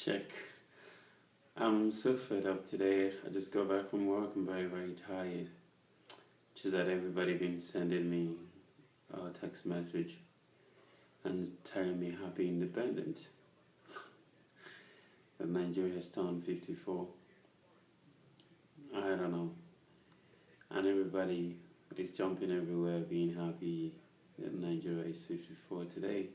Check. I'm so fed up today. I just got back from work. I'm very, very tired. Just that everybody been sending me a text message and telling me happy independent. That Nigeria has turned 54. I don't know. And everybody is jumping everywhere, being happy that Nigeria is 54 today.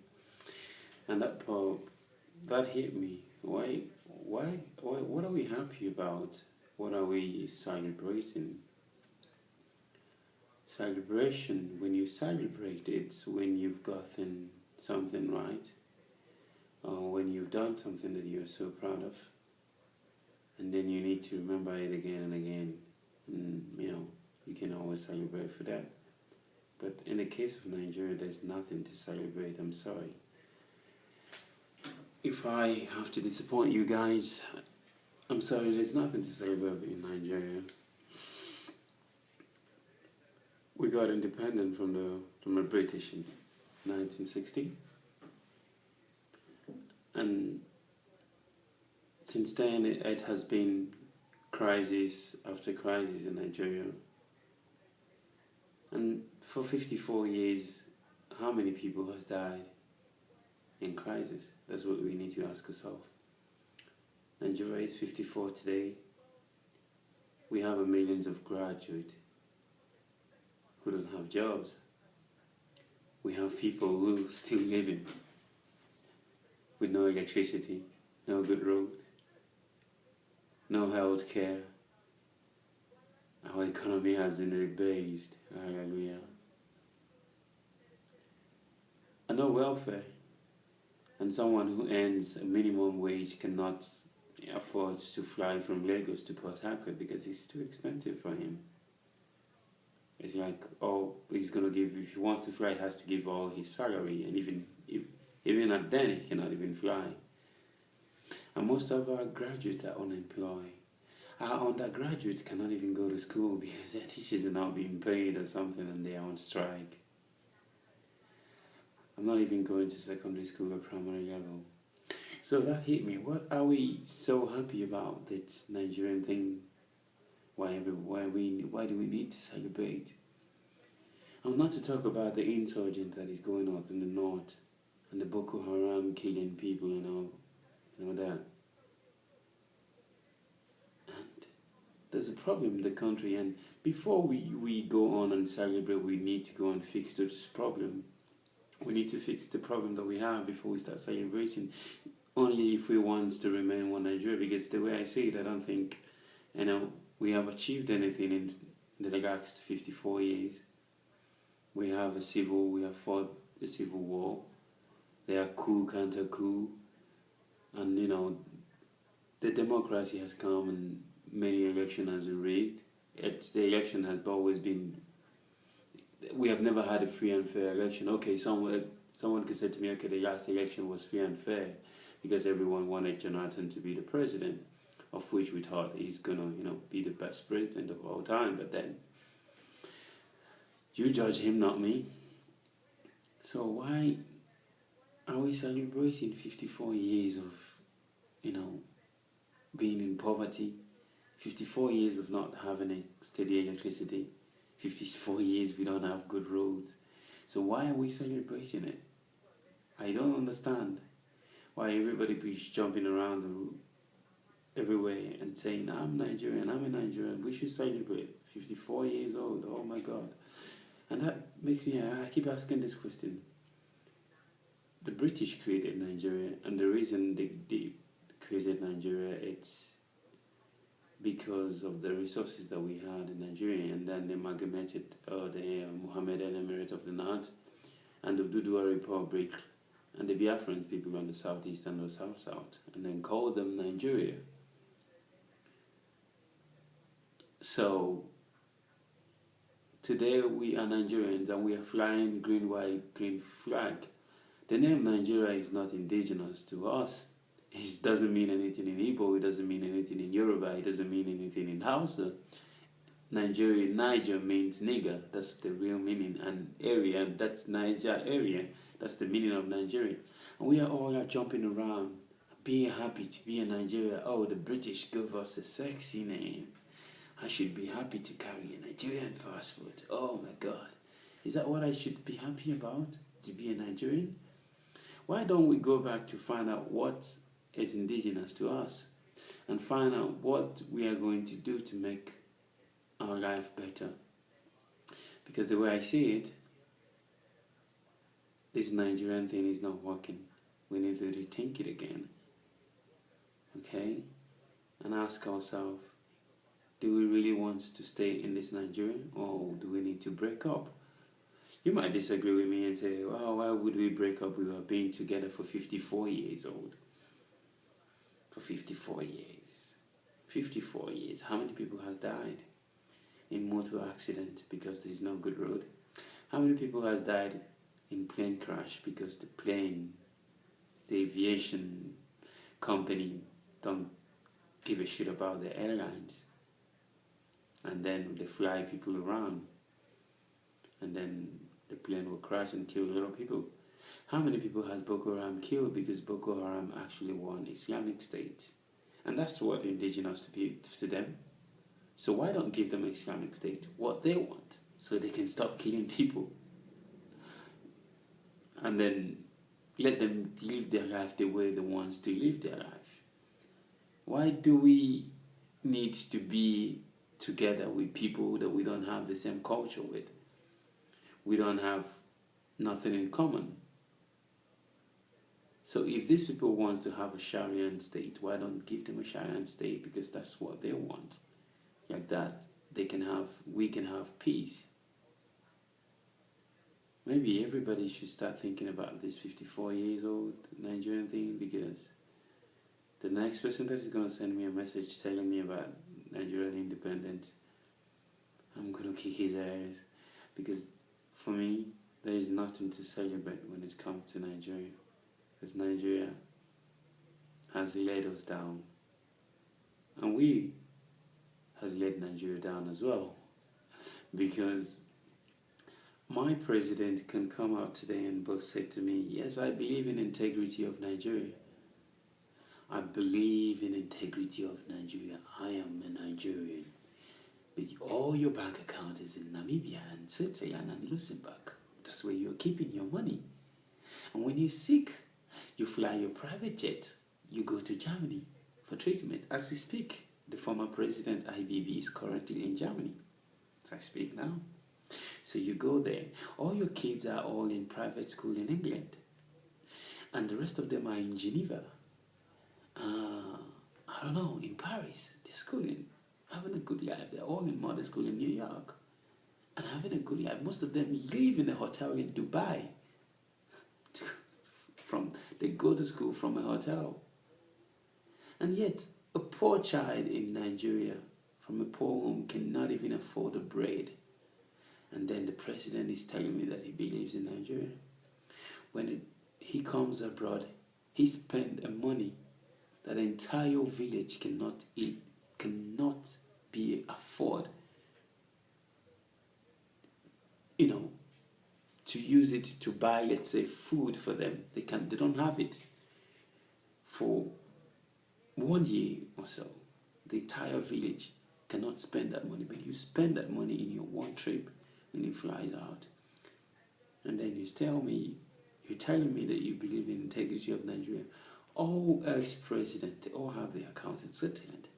And that hit me. Why? What are we happy about? What are we celebrating? Celebration, when you celebrate, it's when you've gotten something right, or when you've done something that you're so proud of, and then you need to remember it again and again, and you can always celebrate for that. But in the case of Nigeria, there's nothing to celebrate. I'm sorry. If I have to disappoint you guys, I'm sorry, there's nothing to celebrate in Nigeria. We got independent from the British in 1960. And since then, it has been crisis after crisis in Nigeria. And for 54 years, how many people has died in crisis? That's what we need to ask ourselves. Nigeria is 54 today. We have millions of graduates who don't have jobs. We have people who are still living with no electricity, no good road, no health care. Our economy has been rebased. Hallelujah. And no welfare. And someone who earns a minimum wage cannot afford to fly from Lagos to Port Harcourt because it's too expensive for him. It's like, he's going to give, if he wants to fly, he has to give all his salary. And even at then, he cannot even fly. And most of our graduates are unemployed. Our undergraduates cannot even go to school because their teachers are not being paid or something and they are on strike. I'm not even going to secondary school or primary level. So that hit me. What are we so happy about, this Nigerian thing? Why do we need to celebrate? I'm not to talk about the insurgent that is going on in the north and the Boko Haram killing people and all that. And there's a problem in the country, and before we go on and celebrate, we need to go and fix this problem. We need to fix the problem that we have before we start celebrating. Only if we want to remain one Nigeria, because the way I see it, I don't think, we have achieved anything in the last 54 years. We have fought a civil war. There are coup, counter-coup, and the democracy has come and many elections has been rigged. The election has always been. We have never had a free and fair election. Okay, someone could say to me, okay, the last election was free and fair because everyone wanted Jonathan to be the president, of which we thought he's gonna, be the best president of all time. But then you judge him, not me. So why are we celebrating 54 years of, being in poverty, 54 years of not having a steady electricity, 54 years we don't have good roads? So why are we celebrating it? I don't understand why everybody is jumping around everywhere and saying, I'm Nigerian, I'm a Nigerian, we should celebrate. 54 years old, oh my God. And that makes me, I keep asking this question. The British created Nigeria, and the reason they created Nigeria, it's because of the resources that we had in Nigeria, and then they amalgamated the Mohammedan Emirate of the North and the Oduduwa Republic and the Biafran people on the southeast and the south, and then called them Nigeria. So today we are Nigerians and we are flying green, white, green flag. The name Nigeria is not indigenous to us. It doesn't mean anything in Igbo, it doesn't mean anything in Yoruba, it doesn't mean anything in Hausa. Niger means nigger, that's the real meaning, and area, that's Niger area, that's the meaning of Nigeria. And we are all jumping around, Be happy to be in Nigeria. Oh, the British gave us a sexy name. I should be happy to carry a Nigerian passport. Oh my God. Is that what I should be happy about? To be a Nigerian? Why don't we go back to find out what is indigenous to us and find out what we are going to do to make our life better? Because the way I see it, this Nigerian thing is not working. We need to rethink it again. Okay? And ask ourselves, do we really want to stay in this Nigeria, or do we need to break up? You might disagree with me and say, well, why would we break up? We were being together for 54 years old. For 54 years. 54 years. How many people has died in motor accident because there is no good road? How many people has died in plane crash because the aviation company don't give a shit about the airlines? And then they fly people around, and then the plane will crash and kill a lot of people. How many people has Boko Haram killed because Boko Haram actually won Islamic State? And that's what indigenous to them. So why don't give them Islamic State what they want, so they can stop killing people? And then let them live their life the way they want to live their life. Why do we need to be together with people that we don't have the same culture with? We don't have nothing in common. So if these people want to have a Sharia state, why don't give them a Sharia state? Because that's what they want. Like that, we can have peace. Maybe everybody should start thinking about this 54 years old Nigerian thing, because the next person that is going to send me a message telling me about Nigerian independence, I'm going to kick his ass. Because for me, there is nothing to celebrate when it comes to Nigeria. Because Nigeria has laid us down. And we has laid Nigeria down as well. Because my president can come out today and both say to me, yes, I believe in integrity of Nigeria. I believe in integrity of Nigeria. I am a Nigerian. But all your bank account is in Namibia and Switzerland and Luxembourg. That's where you're keeping your money. And when you're sick, you fly your private jet. You go to Germany for treatment. As we speak, the former president, IBB, is currently in Germany. As I speak now. So you go there. All your kids are all in private school in England. And the rest of them are in Geneva. I don't know, in Paris. They're schooling, having a good life. They're all in modern school in New York. And having a good life. Most of them live in a hotel in Dubai. They go to school from a hotel. And yet, a poor child in Nigeria from a poor home cannot even afford a bread. And then the president is telling me that he believes in Nigeria. When he comes abroad, he spends money that an entire village cannot eat, cannot be afford, to use it to buy, let's say, food for them. They don't have it for 1 year or so. The entire village cannot spend that money, but you spend that money in your one trip when you fly out. And then you're telling me that you believe in integrity of Nigeria. All ex-presidents, they all have their accounts in Switzerland.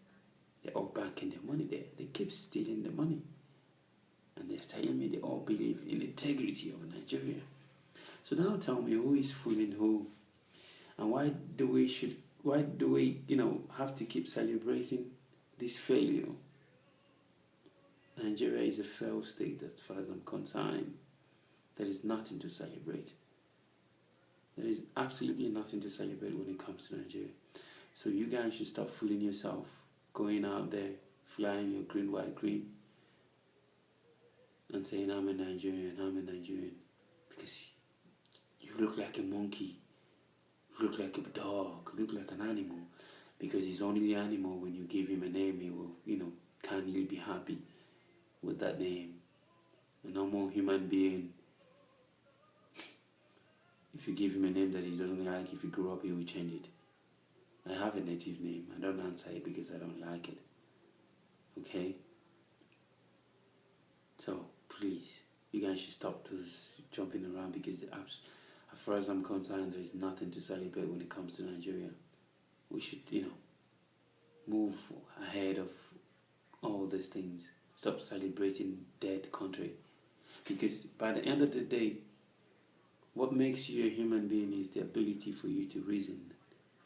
They're all banking their money there. They keep stealing the money. And they're telling me they all believe in integrity of Nigeria. So now tell me, who is fooling who? And why do we have to keep celebrating this failure? Nigeria is a failed state as far as I'm concerned. There is nothing to celebrate. There is absolutely nothing to celebrate when it comes to Nigeria. So you guys should stop fooling yourself, going out there, flying your green, white, green, and saying, I'm a Nigerian. Because you look like a monkey, you look like a dog, you look like an animal. Because he's only the animal. When you give him a name, he will, kindly be happy with that name. A normal human being, if you give him a name that he doesn't like, if he grew up, he will change it. have a native name. I don't answer it because I don't like it. Okay? So, please, you guys should stop those jumping around because as far as I'm concerned, there is nothing to celebrate when it comes to Nigeria. We should, move ahead of all these things. Stop celebrating dead country. Because by the end of the day, what makes you a human being is the ability for you to reason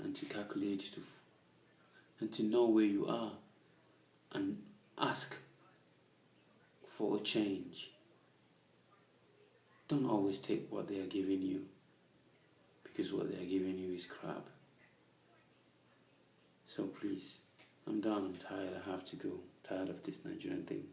and to calculate and to know where you are and ask for a change. Don't always take what they are giving you, because what they are giving you is crap. So please, I'm done, I'm tired, I have to go. Tired of this Nigerian thing.